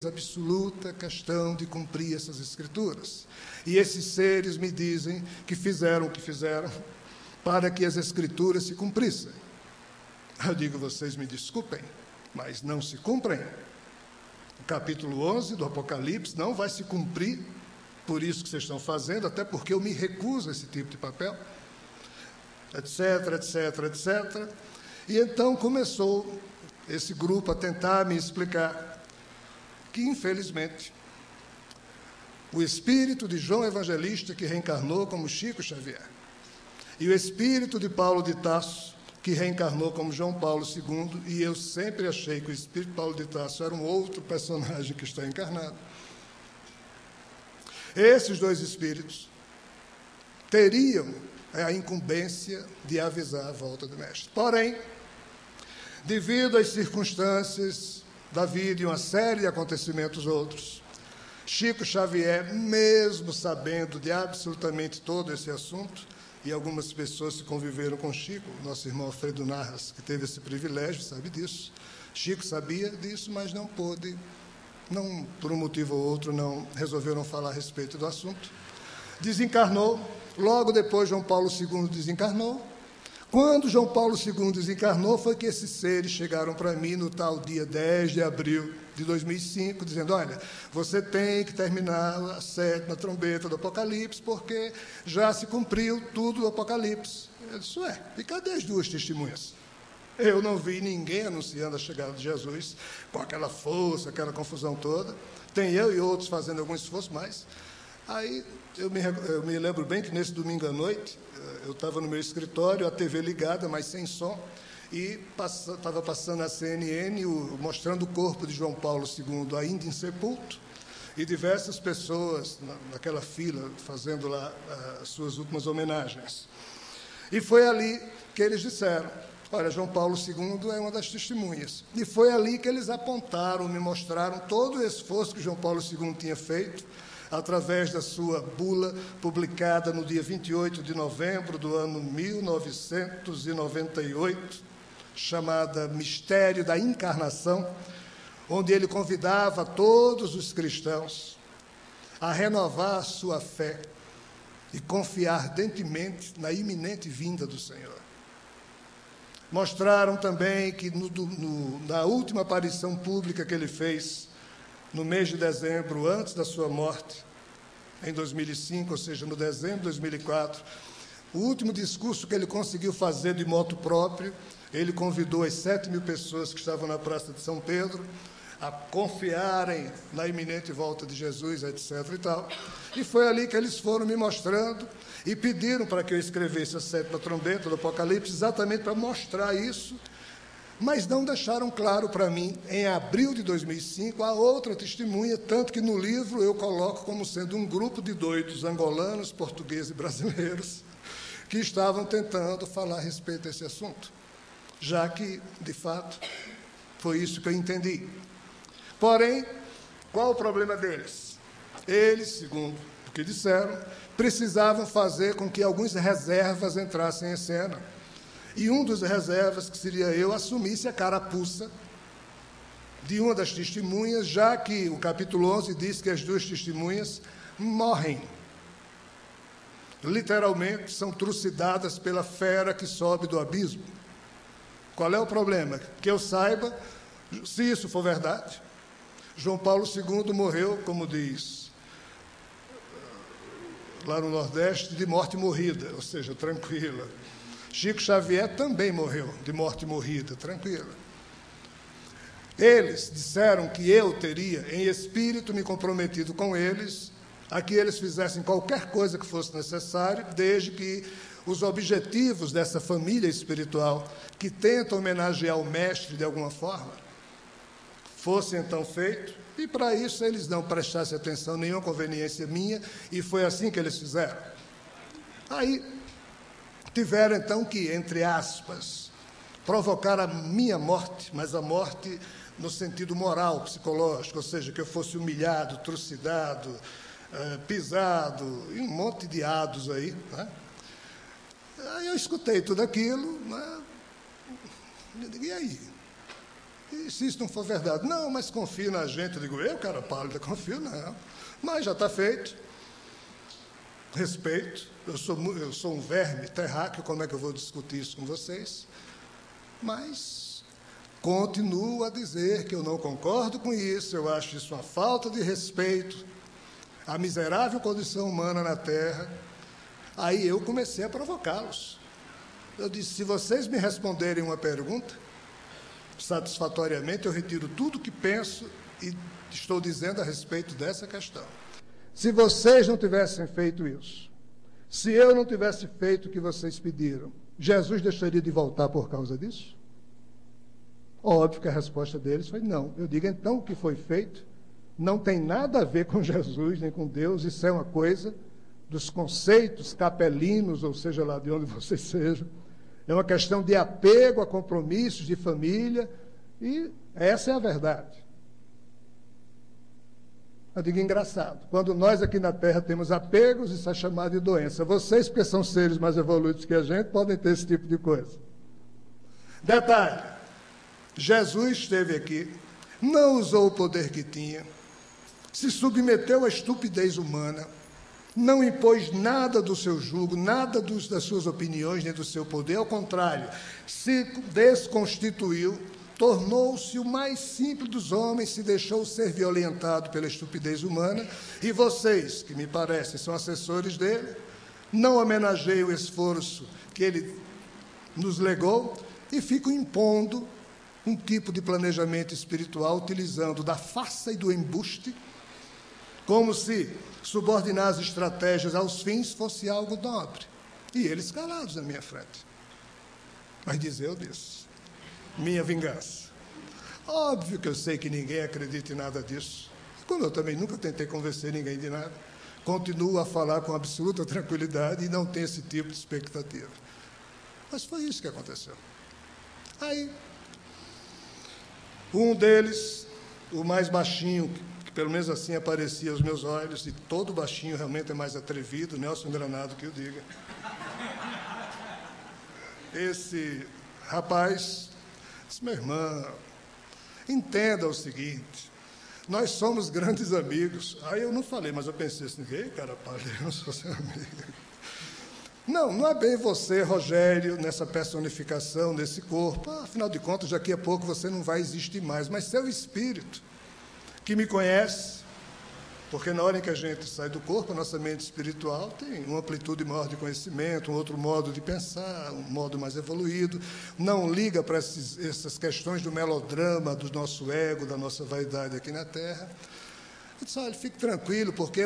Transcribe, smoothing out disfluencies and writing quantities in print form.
absoluta questão de cumprir essas escrituras. E esses seres me dizem que fizeram o que fizeram para que as escrituras se cumprissem. Eu digo, vocês me desculpem, mas não se cumprem. O capítulo 11 do Apocalipse não vai se cumprir por isso que vocês estão fazendo, até porque eu me recuso a esse tipo de papel, etc, etc, etc. E então começou esse grupo a tentar me explicar que, infelizmente, o espírito de João Evangelista, que reencarnou como Chico Xavier, e o espírito de Paulo de Tarso, que reencarnou como João Paulo II, e eu sempre achei que o espírito de Paulo de Tarso era um outro personagem que está encarnado. Esses dois espíritos teriam a incumbência de avisar a volta do Mestre. Porém, devido às circunstâncias da vida e uma série de acontecimentos outros, Chico Xavier, mesmo sabendo de absolutamente todo esse assunto, e algumas pessoas que conviveram com Chico, nosso irmão Alfredo Narras, que teve esse privilégio, sabe disso. Chico sabia disso, mas não pôde, não, por um motivo ou outro, não resolveram falar a respeito do assunto. Desencarnou, logo depois João Paulo II desencarnou. Quando João Paulo II desencarnou, foi que esses seres chegaram para mim no tal dia 10 de abril de 2005, dizendo, olha, você tem que terminar a 7ª trombeta do Apocalipse, porque já se cumpriu tudo do Apocalipse. Eu disse, e cadê as duas testemunhas? Eu não vi ninguém anunciando a chegada de Jesus com aquela força, aquela confusão toda. Tem eu e outros fazendo algum esforço, mas... Aí eu me lembro bem que nesse domingo à noite, eu estava no meu escritório, a TV ligada, mas sem som, e estava passando a CNN, mostrando o corpo de João Paulo II ainda insepulto, e diversas pessoas naquela fila fazendo lá as suas últimas homenagens. E foi ali que eles disseram, olha, João Paulo II é uma das testemunhas. E foi ali que eles apontaram, me mostraram todo o esforço que João Paulo II tinha feito, através da sua bula, publicada no dia 28 de novembro do ano 1998, chamada Mistério da Encarnação, onde ele convidava todos os cristãos a renovar a sua fé e confiar ardentemente na iminente vinda do Senhor. Mostraram também que na última aparição pública que ele fez, no mês de dezembro, antes da sua morte, em 2005, ou seja, no dezembro de 2004, o último discurso que ele conseguiu fazer de motu próprio, ele convidou as 7.000 pessoas que estavam na Praça de São Pedro a confiarem na iminente volta de Jesus, etc. e tal. E foi ali que eles foram me mostrando e pediram para que eu escrevesse a 7ª trombeta do Apocalipse, exatamente para mostrar isso, mas não deixaram claro para mim, em abril de 2005, a outra testemunha, tanto que no livro eu coloco como sendo um grupo de doidos angolanos, portugueses e brasileiros que estavam tentando falar a respeito desse assunto, já que, de fato, foi isso que eu entendi. Porém, qual o problema deles? Eles, segundo o que disseram, precisavam fazer com que algumas reservas entrassem em cena. E um dos reservas, que seria eu, assumisse a carapuça de uma das testemunhas, já que o capítulo 11 diz que as duas testemunhas morrem. Literalmente, são trucidadas pela fera que sobe do abismo. Qual é o problema? Que eu saiba, se isso for verdade, João Paulo II morreu, como diz lá no Nordeste, de morte morrida, ou seja, tranquila. Chico Xavier também morreu de morte morrida, tranquilo. Eles disseram que eu teria, em espírito, me comprometido com eles, a que eles fizessem qualquer coisa que fosse necessário, desde que os objetivos dessa família espiritual, que tenta homenagear o Mestre de alguma forma, fossem então feitos, e para isso eles não prestassem atenção, nenhuma conveniência minha, e foi assim que eles fizeram. Aí tiveram, então, que, entre aspas, provocar a minha morte, mas a morte no sentido moral, psicológico, ou seja, que eu fosse humilhado, trucidado, pisado, e um monte de ados aí. Né? Aí eu escutei tudo aquilo, né? Eu digo, e aí? E se isso não for verdade? Não, mas confio na gente. Eu digo, eu, cara pálida, confio não. Mas já está feito. Respeito. Eu sou um verme terráqueo, como é que eu vou discutir isso com vocês? Mas continuo a dizer que eu não concordo com isso, eu acho isso uma falta de respeito à miserável condição humana na Terra. Aí eu comecei a provocá-los. Eu disse, se vocês me responderem uma pergunta, satisfatoriamente, eu retiro tudo que penso e estou dizendo a respeito dessa questão. Se vocês não tivessem feito isso, se eu não tivesse feito o que vocês pediram, Jesus deixaria de voltar por causa disso? Óbvio que a resposta deles foi não. Eu digo, então, o que foi feito não tem nada a ver com Jesus, nem com Deus, isso é uma coisa dos conceitos capelinos, ou seja lá de onde vocês sejam. É uma questão de apego a compromissos de família, e essa é a verdade. Eu digo, engraçado, quando nós aqui na Terra temos apegos, isso é chamado de doença. Vocês, porque são seres mais evoluídos que a gente, podem ter esse tipo de coisa. Detalhe, Jesus esteve aqui, não usou o poder que tinha, se submeteu à estupidez humana, não impôs nada do seu jugo, nada das suas opiniões, nem do seu poder, ao contrário, se desconstituiu, tornou-se o mais simples dos homens, se deixou ser violentado pela estupidez humana, e vocês, que me parecem são assessores dele, não homenageiam o esforço que ele nos legou e ficam impondo um tipo de planejamento espiritual, utilizando da farsa e do embuste, como se subordinar as estratégias aos fins fosse algo nobre. E eles calados na minha frente. Mas dizer eu disse, minha vingança. Óbvio que eu sei que ninguém acredita em nada disso. Como eu também nunca tentei convencer ninguém de nada, continuo a falar com absoluta tranquilidade e não tenho esse tipo de expectativa. Mas foi isso que aconteceu. Aí, um deles, o mais baixinho, que pelo menos assim aparecia aos meus olhos, e todo baixinho realmente é mais atrevido, Nelson Granado que o diga. Esse rapaz disse, meu irmão, entenda o seguinte, nós somos grandes amigos. Aí eu não falei, mas eu pensei assim, ei, cara, eu não sou seu amigo. Não é bem você, Rogério, nessa personificação desse corpo. Afinal de contas, daqui a pouco você não vai existir mais, mas seu espírito, que me conhece, porque na hora em que a gente sai do corpo, a nossa mente espiritual tem uma amplitude maior de conhecimento, um outro modo de pensar, um modo mais evoluído, não liga para essas questões do melodrama, do nosso ego, da nossa vaidade aqui na Terra. Eu disse, olha, fique tranquilo, porque